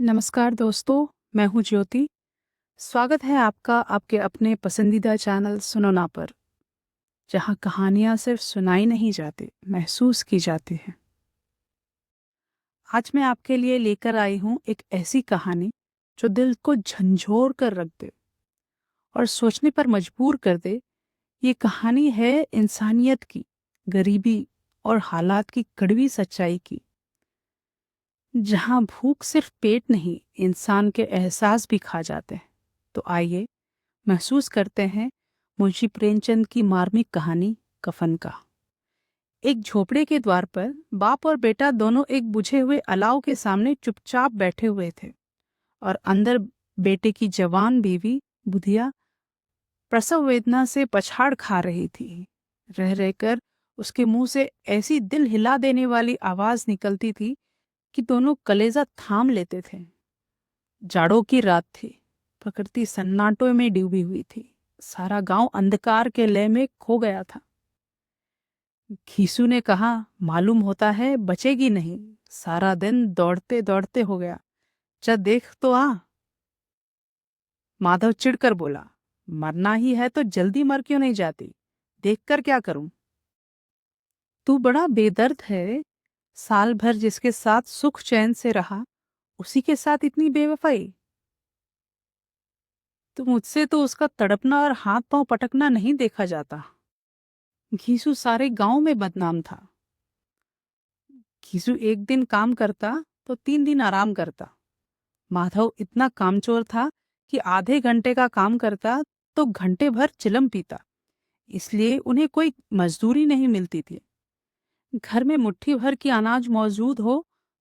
नमस्कार दोस्तों, मैं हूँ ज्योति। स्वागत है आपका आपके अपने पसंदीदा चैनल सुनोना पर, जहाँ कहानियाँ सिर्फ सुनाई नहीं जाती, महसूस की जाती हैं। आज मैं आपके लिए लेकर आई हूँ एक ऐसी कहानी जो दिल को झंझोर कर रख दे और सोचने पर मजबूर कर दे। ये कहानी है इंसानियत की, गरीबी और हालात की कड़वी सच्चाई की, जहाँ भूख सिर्फ पेट नहीं, इंसान के एहसास भी खा जाते हैं। तो आइए महसूस करते हैं मुंशी प्रेमचंद की मार्मिक कहानी कफन का। एक झोपड़े के द्वार पर बाप और बेटा दोनों एक बुझे हुए अलाव के सामने चुपचाप बैठे हुए थे और अंदर बेटे की जवान बीवी बुधिया प्रसव वेदना से पछाड़ खा रही थी। रह रहकर उसके मुंह से ऐसी दिल हिला देने वाली आवाज निकलती थी कि दोनों कलेजा थाम लेते थे। जाड़ों की रात थी, प्रकृति सन्नाटों में डूबी हुई थी। सारा गांव अंधकार के लय में खो गया था। घीसू ने कहा, मालूम होता है बचेगी नहीं, सारा दिन दौड़ते दौड़ते हो गया, चल देख तो आ। माधव चिढ़कर बोला, मरना ही है तो जल्दी मर क्यों नहीं जाती, देखकर क्या करूं। तू बड़ा बेदर्द है, साल भर जिसके साथ सुख चैन से रहा, उसी के साथ इतनी बेवफाई। तो मुझसे तो उसका तड़पना और हाथ पांव पटकना नहीं देखा जाता। घीसू सारे गांव में बदनाम था। घीसू एक दिन काम करता तो 3 दिन आराम करता। माधव इतना कामचोर था कि आधे घंटे का काम करता तो घंटे भर चिलम पीता, इसलिए उन्हें कोई मजदूरी नहीं मिलती थी। घर में मुट्ठी भर की अनाज मौजूद हो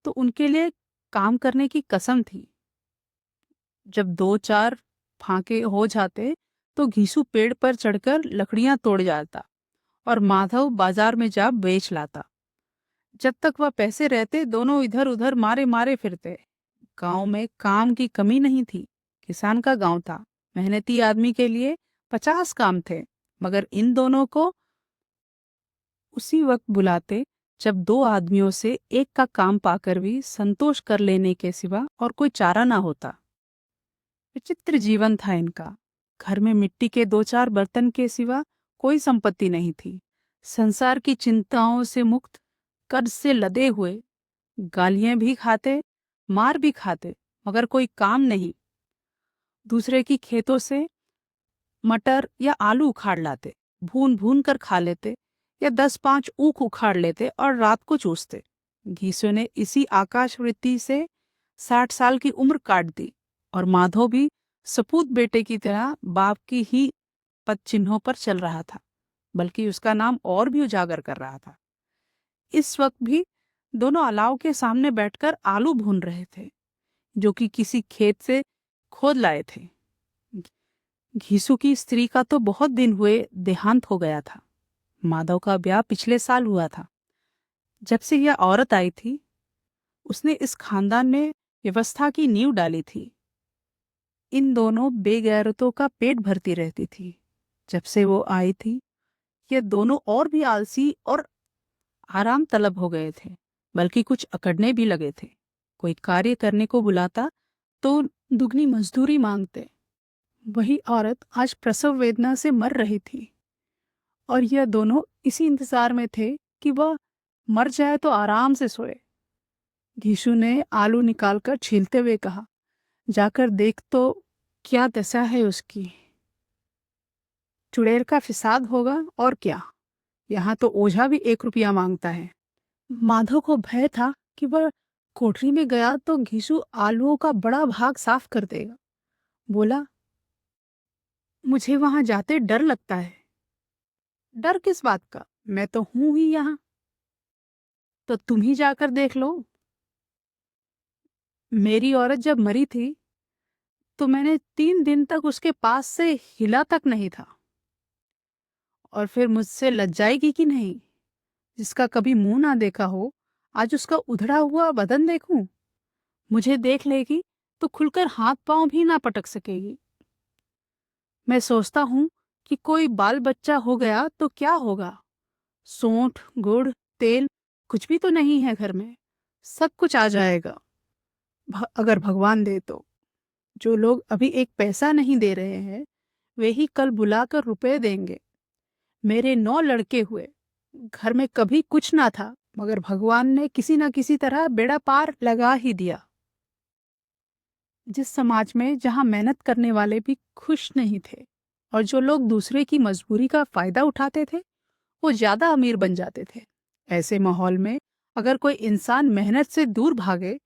तो उनके लिए काम करने की कसम थी। जब 2-4 फांके हो जाते तो घीसू पेड़ पर चढ़कर लकड़ियां तोड़ जाता और माधव बाजार में जा बेच लाता। जब तक वह पैसे रहते दोनों इधर उधर मारे मारे फिरते। गांव में काम की कमी नहीं थी। किसान का गांव था, मेहनती आदमी के लिए 50 काम थे, मगर इन दोनों को उसी वक्त बुलाते जब 2 आदमियों से एक का काम पाकर भी संतोष कर लेने के सिवा और कोई चारा ना होता। विचित्र जीवन था इनका। घर में मिट्टी के 2-4 बर्तन के सिवा कोई संपत्ति नहीं थी। संसार की चिंताओं से मुक्त, कर्ज से लदे हुए, गालियां भी खाते, मार भी खाते, मगर कोई काम नहीं। दूसरे की खेतों से मटर या आलू उखाड़ लाते, भून भून कर खा लेते, या 10-5 ऊख उखाड़ लेते और रात को चूसते। घीसू ने इसी आकाशवृत्ति से 60 साल की उम्र काट दी और माधव भी सपूत बेटे की तरह बाप की ही पद चिन्हों पर चल रहा था, बल्कि उसका नाम और भी उजागर कर रहा था। इस वक्त भी दोनों अलाव के सामने बैठकर आलू भून रहे थे, जो कि किसी खेत से खोद लाए थे। घीसू की स्त्री का तो बहुत दिन हुए देहांत हो गया था। माधव का ब्याह पिछले साल हुआ था। जब से यह औरत आई थी, उसने इस खानदान में व्यवस्था की नींव डाली थी। इन दोनों बेगैरतों का पेट भरती रहती थी। जब से वो आई थी, ये दोनों और भी आलसी और आराम तलब हो गए थे, बल्कि कुछ अकड़ने भी लगे थे। कोई कार्य करने को बुलाता तो दुगनी मजदूरी मांगते। वही औरत आज प्रसव वेदना से मर रही थी और यह दोनों इसी इंतजार में थे कि वह मर जाए तो आराम से सोए। घीसू ने आलू निकालकर छीलते हुए कहा, जाकर देख तो क्या दशा है उसकी। चुड़ैल का फिसाद होगा और क्या, यहाँ तो ओझा भी 1 रुपया मांगता है। माधव को भय था कि वह कोठरी में गया तो घीसू आलूओं का बड़ा भाग साफ कर देगा। बोला, मुझे वहां जाते डर लगता है। डर किस बात का, मैं तो हूं ही यहाँ। तो तुम ही जाकर देख लो। मेरी औरत जब मरी थी तो मैंने 3 दिन तक उसके पास से हिला तक नहीं था। और फिर मुझसे लज्जाएगी कि नहीं, जिसका कभी मुंह ना देखा हो, आज उसका उधड़ा हुआ बदन देखूं। मुझे देख लेगी तो खुलकर हाथ पांव भी ना पटक सकेगी। मैं सोचता हूं कि कोई बाल बच्चा हो गया तो क्या होगा। सोंठ, गुड़, तेल कुछ भी तो नहीं है घर में, सब कुछ आ जाएगा। अगर भगवान दे तो। जो लोग अभी एक पैसा नहीं दे रहे हैं, वे ही कल बुलाकर रुपए देंगे। मेरे 9 लड़के हुए, घर में कभी कुछ ना था, मगर भगवान ने किसी न किसी तरह बेड़ा पार लगा ही दिया। जिस समाज में जहां मेहनत करने वाले भी खुश नहीं थे और जो लोग दूसरे की मजबूरी का फायदा उठाते थे, वो ज्यादा अमीर बन जाते थे। ऐसे माहौल में अगर कोई इंसान मेहनत से दूर भागे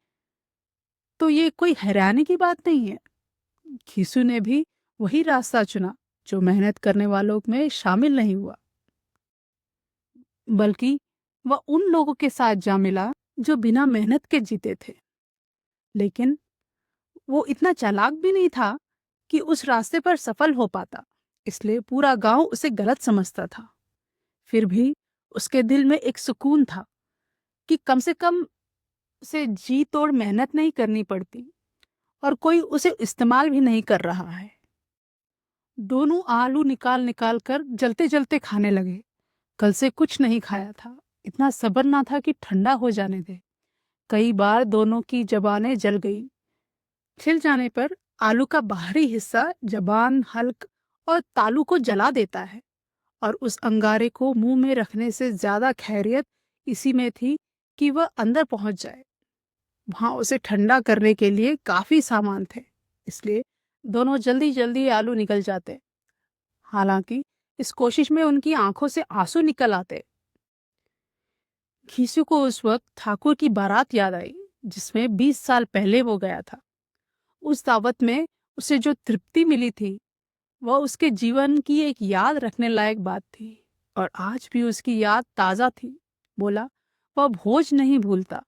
तो ये कोई हैरानी की बात नहीं है। खीसू ने भी वही रास्ता चुना जो मेहनत करने वालों में शामिल नहीं हुआ, बल्कि वह उन लोगों के साथ जा मिला जो बिना मेहनत के जीते थे। लेकिन वो इतना चालाक भी नहीं था कि उस रास्ते पर सफल हो पाता, इसलिए पूरा गांव उसे गलत समझता था। फिर भी उसके दिल में एक सुकून था कि कम से कम उसे जी तोड़ मेहनत नहीं करनी पड़ती और कोई उसे इस्तेमाल भी नहीं कर रहा है। दोनों आलू निकाल निकाल कर जलते जलते खाने लगे। कल से कुछ नहीं खाया था, इतना सब्र ना था कि ठंडा हो जाने दे। कई बार दोनों की जबानें जल गई। छिल जाने पर आलू का बाहरी हिस्सा जबान, हल्क और तालू को जला देता है, और उस अंगारे को मुंह में रखने से ज्यादा खैरियत इसी में थी कि वह अंदर पहुंच जाए। वहां उसे ठंडा करने के लिए काफी सामान थे, इसलिए दोनों जल्दी जल्दी आलू निकल जाते। हालांकि इस कोशिश में उनकी आंखों से आंसू निकल आते। खीसू को उस वक्त ठाकुर की बारात याद आई, जिसमें 20 साल पहले वो गया था। उस दावत में उसे जो तृप्ति मिली थी, वह उसके जीवन की एक याद रखने लायक बात थी, और आज भी उसकी याद ताजा थी। बोला, वह भोज नहीं भूलता।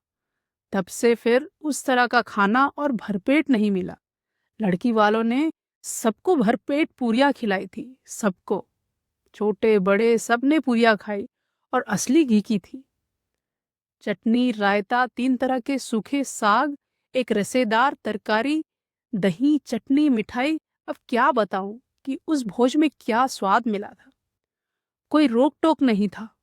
तब से फिर उस तरह का खाना और भरपेट नहीं मिला। लड़की वालों ने सबको भरपेट पूरियां खिलाई थी, सबको, छोटे बड़े सबने पूरियां खाई, और असली घी की थी। चटनी, रायता, 3 तरह के सूखे साग, एक रसेदार तरकारी, दही, चटनी, मिठाई। अब क्या बताऊं कि उस भोज में क्या स्वाद मिला था। कोई रोक टोक नहीं था,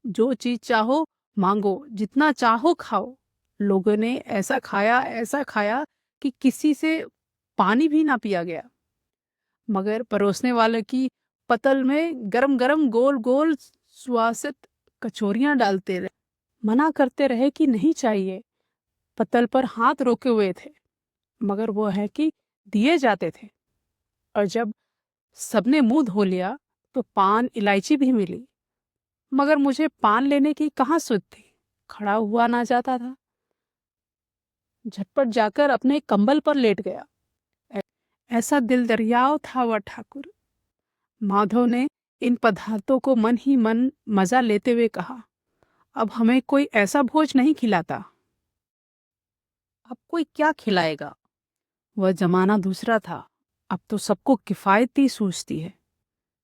जो चीज चाहो मांगो, जितना चाहो खाओ। लोगों ने ऐसा खाया कि किसी से पानी भी ना पिया गया। मगर परोसने वाले की पतल में गरम गरम गोल गोल सुवासित कचौरियां डालते रहे, मना करते रहे कि नहीं चाहिए। पतल पर हाथ रोके हुए थे, मगर वो है कि दिए जाते थे। और जब सबने मुंह धो लिया तो पान, इलायची भी मिली, मगर मुझे पान लेने की कहाँ सुध थी। खड़ा हुआ ना जाता था। झटपट जाकर अपने कंबल पर लेट गया। ऐ- ऐसा दिल दरियाव था वह ठाकुर। माधव ने इन पदार्थों को मन ही मन मजा लेते हुए कहा, अब हमें कोई ऐसा भोज नहीं खिलाता। अब कोई क्या खिलाएगा। वह जमाना दूसरा था। अब तो सबको किफायती सूझती है।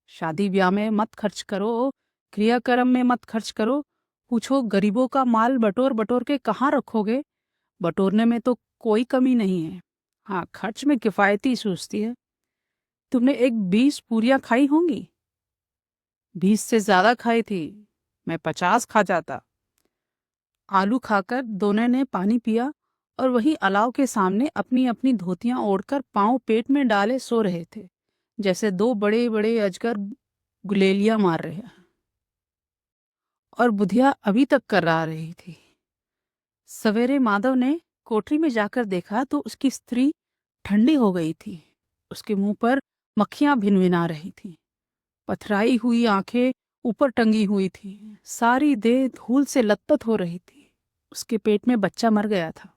शादी ब्याह में मत खर्च करो, क्रियाक्रम में मत खर्च करो। पूछो गरीबों का माल बटोर बटोर के कहाँ रखोगे। बटोरने में तो कोई कमी नहीं है, हाँ खर्च में किफायती सूझती है। तुमने एक 20 पूरियां खाई होंगी। 20 से ज्यादा खाई थी, मैं 50 खा जाता। आलू खाकर दोनों ने पानी पिया और वही अलाव के सामने अपनी अपनी धोतियां ओढ़कर पांव पेट में डाले सो रहे थे, जैसे 2 बड़े बड़े अजगर गुलेलियां मार रहे हैं। और बुधिया अभी तक कर्रा रही थी। सवेरे माधव ने कोठरी में जाकर देखा तो उसकी स्त्री ठंडी हो गई थी। उसके मुंह पर मक्खियां भिनभिना रही थीं। पथराई हुई आंखें ऊपर टंगी हुई थी। सारी देह धूल से लतपत हो रही थी। उसके पेट में बच्चा मर गया था।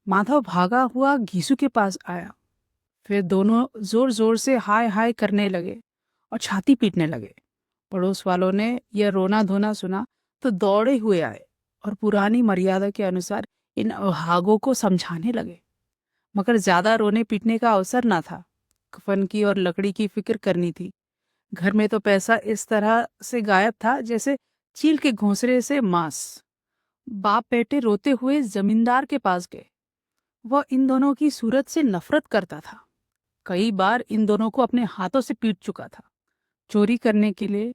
माधव भागा हुआ घीसू के पास आया। फिर दोनों जोर जोर से हाय हाय करने लगे और छाती पीटने लगे। पड़ोस वालों ने यह रोना धोना सुना तो दौड़े हुए आए और पुरानी मर्यादा के अनुसार इन अभागों को समझाने लगे। मगर ज्यादा रोने पीटने का अवसर ना था। कफन की और लकड़ी की फिक्र करनी थी। घर में तो पैसा इस तरह से गायब था जैसे चील के घोंसले से मांस। बाप बेटे रोते हुए जमींदार के पास गए। वह इन दोनों की सूरत से नफरत करता था। कई बार इन दोनों को अपने हाथों से पीट चुका था। चोरी करने के लिए,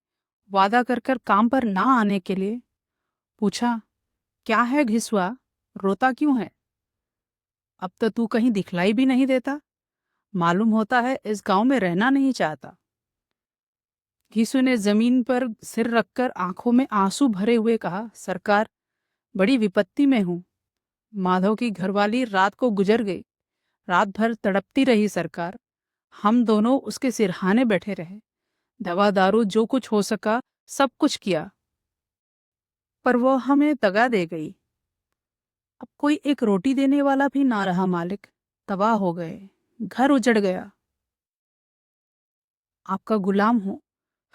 वादा कर कर काम पर ना आने के लिए। पूछा, क्या है घिसुआ, रोता क्यों है। अब तो तू कहीं दिखलाई भी नहीं देता, मालूम होता है इस गांव में रहना नहीं चाहता। घीसू ने जमीन पर सिर रखकर आंखों में आंसू भरे हुए कहा, सरकार, बड़ी विपत्ति में हूं। माधव की घरवाली रात को गुजर गई। रात भर तड़पती रही सरकार। हम दोनों उसके सिरहाने बैठे रहे। दवा दारू जो कुछ हो सका सब कुछ किया, पर वो हमें दगा दे गई। अब कोई एक रोटी देने वाला भी ना रहा मालिक। तबाह हो गए, घर उजड़ गया। आपका गुलाम हूं,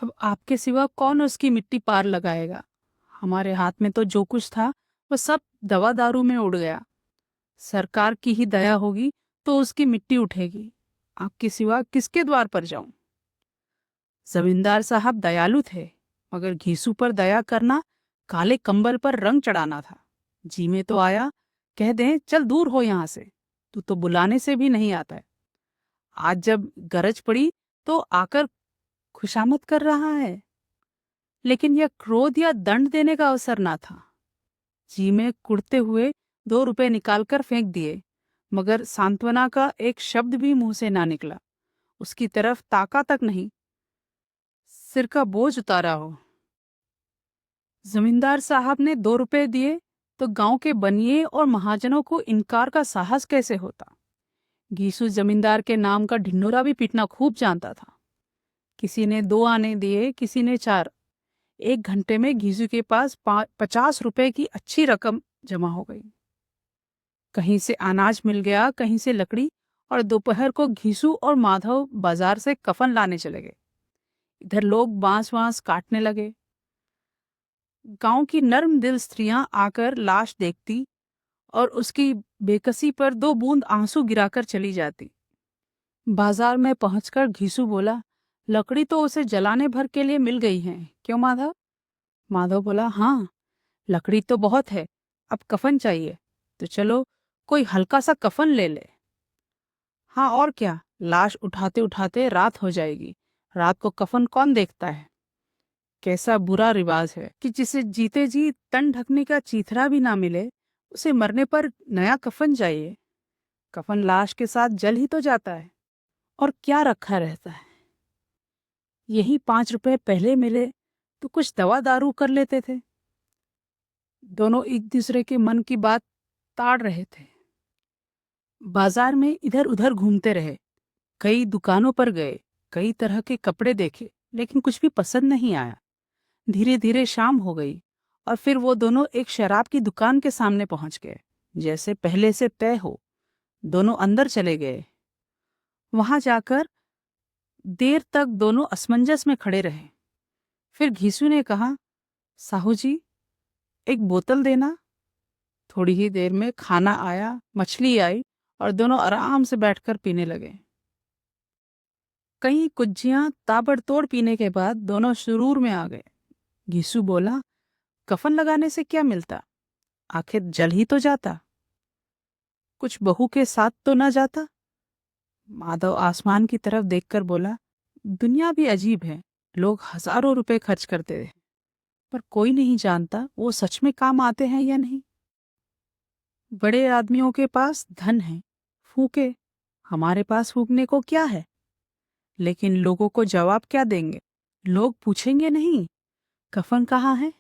अब आपके सिवा कौन उसकी मिट्टी पार लगाएगा। हमारे हाथ में तो जो कुछ था वह सब दवा दारू में उड़ गया। सरकार की ही दया होगी तो उसकी मिट्टी उठेगी। आपके सिवा किसके द्वार पर जाऊं। जमींदार साहब दयालु थे, मगर घीसू पर दया करना काले कंबल पर रंग चढ़ाना था। जी में तो आया, कह दें चल दूर हो यहां से, तू तो बुलाने से भी नहीं आता है। आज जब गरज पड़ी तो आकर खुशामद कर रहा है। लेकिन यह क्रोध या दंड देने का अवसर ना था। जी में कुड़ते हुए 2 रुपए निकालकर फेंक दिए, मगर सांत्वना का एक शब्द भी मुंह से ना निकला। उसकी तरफ ताका तक नहीं। सिर का बोझ उतारा हो। जमींदार साहब ने 2 रुपए दिए तो गांव के बनिए और महाजनों को इनकार का साहस कैसे होता। घीसू जमींदार के नाम का ढिंडोरा भी पीटना खूब जानता था। किसी ने 2 आने दिए, किसी ने 4। 1 घंटे में घीसू के पास 50 रुपए की अच्छी रकम जमा हो गई। कहीं से अनाज मिल गया, कहीं से लकड़ी, और दोपहर को घीसू और माधव बाजार से कफन लाने चले गए। इधर लोग बांस वांस काटने लगे। गांव की नर्म दिल स्त्रियां आकर लाश देखती और उसकी बेकसी पर 2 बूंद आंसू गिराकर चली जाती। बाजार में पहुंचकर घीसू बोला, लकड़ी तो उसे जलाने भर के लिए मिल गई है, क्यों माधव। माधव बोला, हाँ, लकड़ी तो बहुत है, अब कफन चाहिए, तो चलो कोई हल्का सा कफन ले ले। हाँ और क्या, लाश उठाते उठाते रात हो जाएगी। रात को कफन कौन देखता है। कैसा बुरा रिवाज है कि जिसे जीते जी तन ढकने का चीथड़ा भी ना मिले, उसे मरने पर नया कफन चाहिए। कफन लाश के साथ जल ही तो जाता है, और क्या रखा रहता है। यही 5 रुपए पहले मिले तो कुछ दवा दारू कर लेते थे। दोनों एक दूसरे के मन की बात ताड़ रहे थे। बाजार में इधर उधर घूमते रहे, कई दुकानों पर गए, कई तरह के कपड़े देखे, लेकिन कुछ भी पसंद नहीं आया। धीरे धीरे शाम हो गई और फिर वो दोनों एक शराब की दुकान के सामने पहुंच गए। जैसे पहले से तय हो, दोनों अंदर चले गए। वहां जाकर देर तक दोनों असमंजस में खड़े रहे। फिर घीसू ने कहा, साहू जी, एक बोतल देना। थोड़ी ही देर में खाना आया, मछली आई, और दोनों आराम से बैठकर पीने लगे। कई कुज्जियां ताबड़तोड़ पीने के बाद दोनों सुरूर में आ गए। घीसू बोला, कफन लगाने से क्या मिलता, आखिर जल ही तो जाता, कुछ बहू के साथ तो ना जाता। माधव आसमान की तरफ देखकर बोला, दुनिया भी अजीब है, लोग हजारों रुपए खर्च करते हैं, पर कोई नहीं जानता वो सच में काम आते हैं या नहीं। बड़े आदमियों के पास धन है, फूके, हमारे पास फूकने को क्या है। लेकिन लोगों को जवाब क्या देंगे। लोग पूछेंगे नहीं, कफन कहाँ है।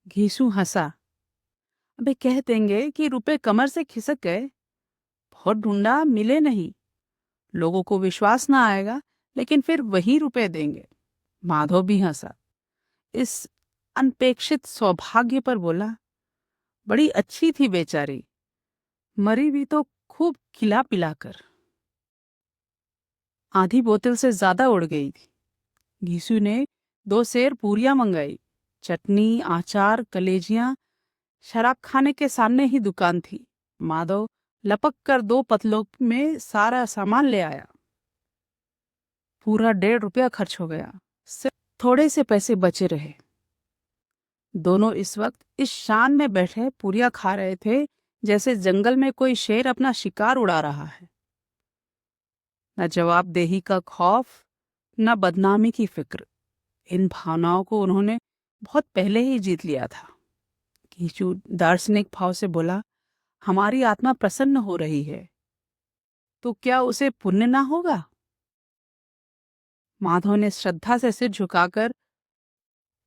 घीसू हंसा, अबे कह देंगे कि रुपए कमर से खिसक गए, बहुत ढूंढा मिले नहीं। लोगों को विश्वास ना आएगा, लेकिन फिर वही रुपए देंगे। माधव भी हंसा। इस अनपेक्षित सौभाग्य पर बोला, बड़ी अच्छी थी बेचारी, मरी भी तो खूब खिला पिलाकर। आधी बोतल से ज्यादा उड़ गई थी। घीसू ने 2 सेर पूरियां मंगाई, चटनी, आचार, कलेजियां। शराब खाने के सामने ही दुकान थी। माधव लपक कर 2 पतलों में सारा सामान ले आया। पूरा 1.5 रुपया खर्च हो गया, सिर्फ थोड़े से पैसे बचे रहे। दोनों इस वक्त इस शान में बैठे पूरियां खा रहे थे जैसे जंगल में कोई शेर अपना शिकार उड़ा रहा है। न जवाबदेही का खौफ, न बदनामी की फिक्र। इन भावनाओं को उन्होंने बहुत पहले ही जीत लिया था। घीसू दार्शनिक भाव से बोला, हमारी आत्मा प्रसन्न हो रही है, तो क्या उसे पुण्य ना होगा? माधव ने श्रद्धा से सिर झुकाकर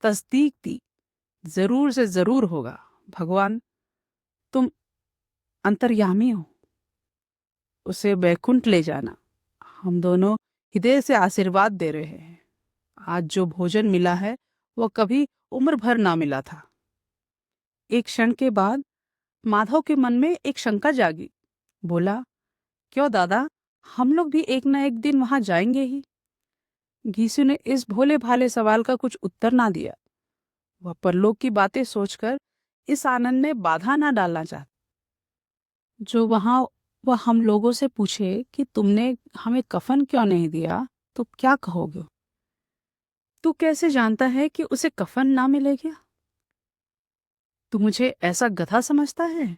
तस्दीक दी, जरूर से जरूर होगा। भगवान, तुम अंतर्यामी हो, उसे बैकुंठ ले जाना। हम दोनों हृदय से आशीर्वाद दे रहे हैं। आज जो भोजन मिला है वो कभी उम्र भर ना मिला था। एक क्षण के बाद माधव के मन में एक शंका जागी। बोला, क्यों दादा, हम लोग भी एक ना एक दिन वहां जाएंगे ही। घीसू ने इस भोले भाले सवाल का कुछ उत्तर ना दिया। वह परलोक की बातें सोचकर इस आनंद में बाधा ना डालना चाहता। जो वहां वह हम लोगों से पूछे कि तुमने हमें कफन क्यों नहीं दिया, तो क्या कहोगे? तू कैसे जानता है कि उसे कफन ना मिलेगा? तू मुझे ऐसा गधा समझता है?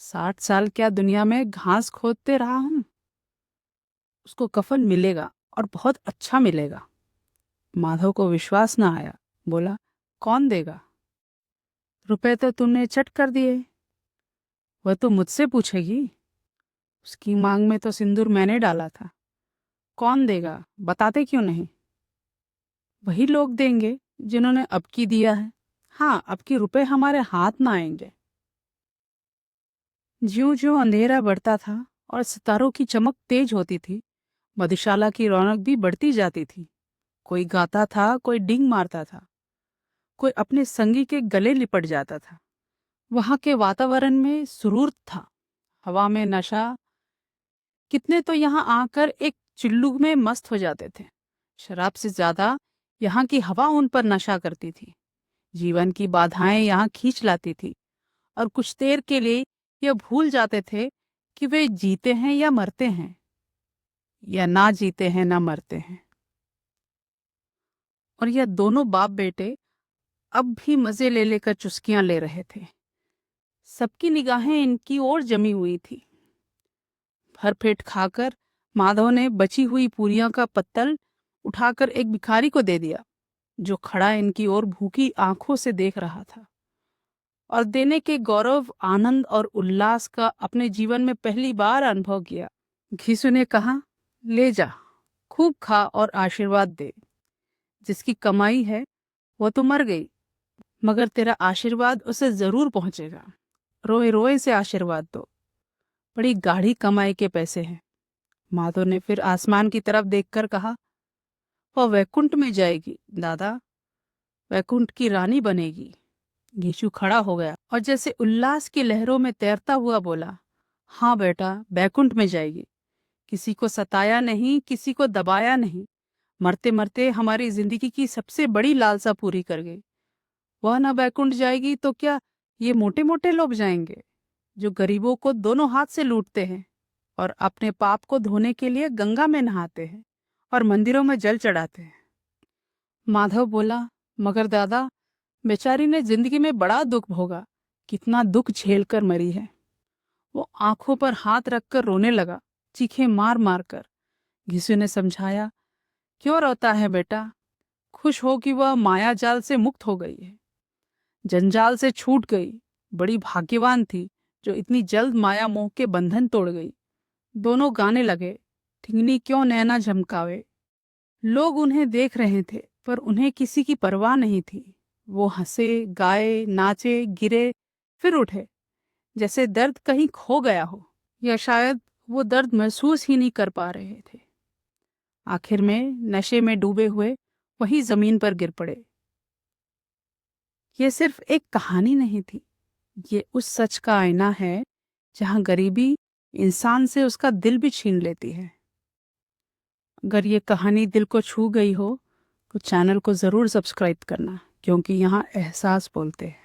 60 साल क्या दुनिया में घास खोदते रहा हूं। उसको कफन मिलेगा और बहुत अच्छा मिलेगा। माधव को विश्वास ना आया। बोला, कौन देगा? रुपए तो तुमने चट कर दिए। वह तो मुझसे पूछेगी। उसकी मांग में तो सिंदूर मैंने डाला था। कौन देगा, बताते क्यों नहीं? वही लोग देंगे जिन्होंने अब की दिया है। हाँ, अब की रुपए हमारे हाथ ना आएंगे। ज्यों ज्यों अंधेरा बढ़ता था और सितारों की चमक तेज होती थी, मधुशाला की रौनक भी बढ़ती जाती थी। कोई गाता था, कोई डींग मारता था, कोई अपने संगी के गले लिपट जाता था। वहां के वातावरण में सुरूर था, हवा में नशा। कितने तो यहाँ आकर एक चिल्लू में मस्त हो जाते थे। शराब से ज्यादा यहाँ की हवा उन पर नशा करती थी। जीवन की बाधाएं यहाँ खींच लाती थी और कुछ देर के लिए यह भूल जाते थे कि वे जीते हैं या मरते हैं, या ना जीते हैं ना मरते हैं। और यह दोनों बाप बेटे अब भी मजे ले लेकर चुस्कियां ले रहे थे। सबकी निगाहें इनकी ओर जमी हुई थी। भर पेट खाकर माधव ने बची हुई पूरियां का पत्तल उठाकर एक भिखारी को दे दिया, जो खड़ा इनकी ओर भूखी आंखों से देख रहा था। और देने के गौरव, आनंद और उल्लास का अपने जीवन में पहली बार अनुभव किया। घीसू ने कहा, ले जा, खूब खा और आशीर्वाद दे। जिसकी कमाई है वो तो मर गई, मगर तेरा आशीर्वाद उसे जरूर पहुंचेगा। रोए रोए से आशीर्वाद दो, बड़ी गाढ़ी कमाई के पैसे हैं। माधव ने फिर आसमान की तरफ देखकर कहा, वह वैकुंठ में जाएगी दादा, वैकुंठ की रानी बनेगी। घीचू खड़ा हो गया और जैसे उल्लास की लहरों में तैरता हुआ बोला, हाँ बेटा, वैकुंठ में जाएगी। किसी को सताया नहीं, किसी को दबाया नहीं। मरते मरते हमारी जिंदगी की सबसे बड़ी लालसा पूरी कर गई। वह ना वैकुंठ जाएगी तो क्या ये मोटे मोटे लोग जाएंगे, जो गरीबों को दोनों हाथ से लूटते हैं और अपने पाप को धोने के लिए गंगा में नहाते हैं और मंदिरों में जल चढ़ाते हैं। माधव बोला, मगर दादा, बेचारी ने जिंदगी में बड़ा दुख भोगा, कितना दुख झेल कर मरी है। वो आंखों पर हाथ रखकर रोने लगा, चीखें मार मार कर। घिसू ने समझाया, क्यों रोता है बेटा, खुश हो कि वह माया जाल से मुक्त हो गई है, जंजाल से छूट गई। बड़ी भाग्यवान थी जो इतनी जल्द माया मोह के बंधन तोड़ गई। दोनों गाने लगे, ठिंगनी क्यों नैना झमकावे। लोग उन्हें देख रहे थे पर उन्हें किसी की परवाह नहीं थी। वो हंसे, गाए, नाचे, गिरे, फिर उठे, जैसे दर्द कहीं खो गया हो, या शायद वो दर्द महसूस ही नहीं कर पा रहे थे। आखिर में नशे में डूबे हुए वही जमीन पर गिर पड़े। ये सिर्फ एक कहानी नहीं थी, ये उस सच का आईना है जहां गरीबी इंसान से उसका दिल भी छीन लेती है। अगर ये कहानी दिल को छू गई हो तो चैनल को ज़रूर सब्सक्राइब करना, क्योंकि यहाँ एहसास बोलते हैं।